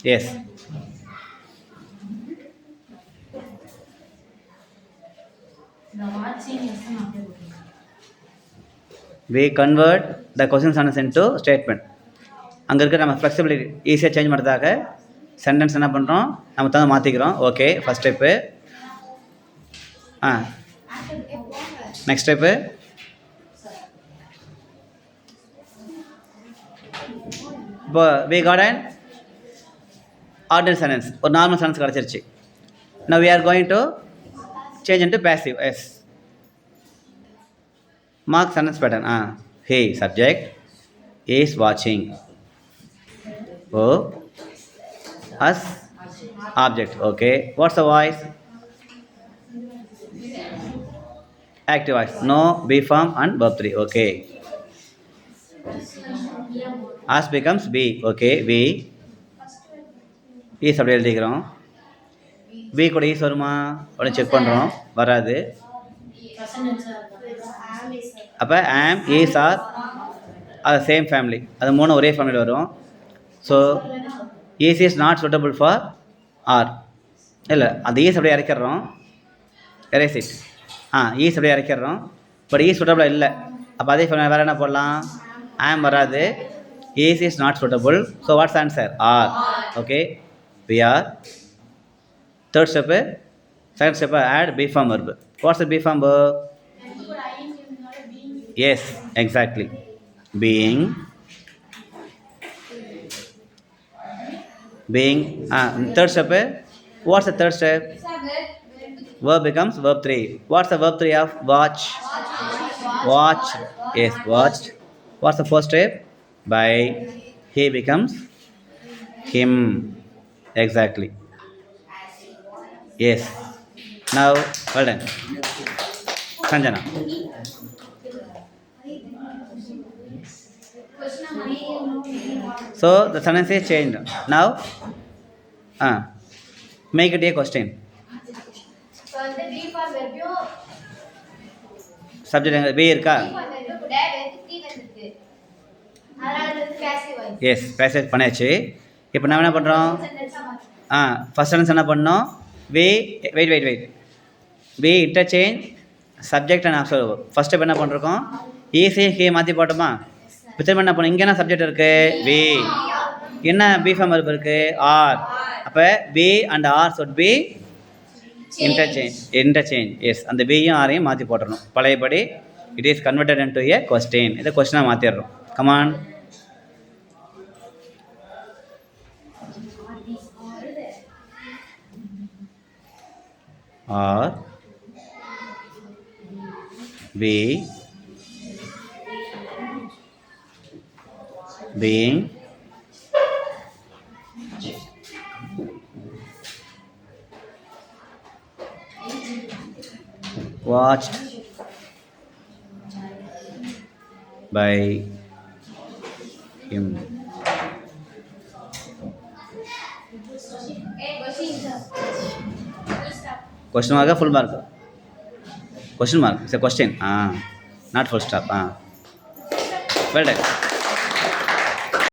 Yes. We convert the question sentence into statement. அங்கே இருக்கிற நம்ம ஃப்ளெக்சிபிலிட்டி ஈஸியாக சேஞ்ச் பண்ணுறதாக சென்டென்ஸ் என்ன பண்ணுறோம், நம்ம தகுந்த மாற்றிக்கிறோம். Okay, first step. Next step இப்போ we got and ordinary sentence, ஒரு நார்மல் சென்டென்ஸ் கிடச்சிருச்சு. Now we are going to change into passive. Yes. Mark sentence pattern. He subject is watching. Oh, us object. Okay. What's the voice? Active voice. No, be form and verb 3. Okay. Us becomes be. Okay. We is அப்படி எழுதிக்கிறோம். B கூட is வருமா உடனே check பண்ணுறோம், வராது. அப்போ am is are அது same family, அது மூணு ஒரே ஃபேமிலியில் வரும். So is is not suitable for are. இல்லை, அந்த ஈஸ் அப்படியே இறக்கிடுறோம், எரேஸ் இட். ஈஸ் அப்படியே இறக்கிடுறோம், பட் ஈஸ் சூட்டபிளாக இல்லை. அப்போ அதே ஃபேமிலி வேறு என்ன போடலாம், ஆம் வராது, is is not suitable. So what's answer? Are. Okay, we are. Third step, second step, add be form verb. What's the be form verb? Yes, exactly. Being. Third step, what's the third step? Verb becomes verb 3. What's the verb 3 of watch? Watch. Yes, watched. What's the first step? By. He becomes him. Exactly. Yes. Now, well done. Sanjana. So, the sentence is changed. Now, make it a question. Subject be இருக்கா? Yes, passage பண்ணியாச்சு. இப்போ நம்ம என்ன பண்ணுறோம்? First sentence என்ன பண்ணோம்? We interchange subject and observer. First step என்ன பண்ணிருக்கோம், ஈஸி ஹே மாற்றி போட்டோமா. இப்போ திரும்ப என்ன பண்ணோம், இங்கே என்ன சப்ஜெக்ட் இருக்குது? வி. என்ன பி ஃபார்ம் verb இருக்குது? ஆர். அப்போ be and are should be interchange. Yes, அந்த பியும் ஆரையும் மாற்றி போட்டுடணும். பழையபடி it is converted into a question. இதை கொஸ்டினாக மாற்றிடுறோம். Come on. Are we being watched by him? Question mark, full mark? Question mark, it's a question. Not full stop. Well done.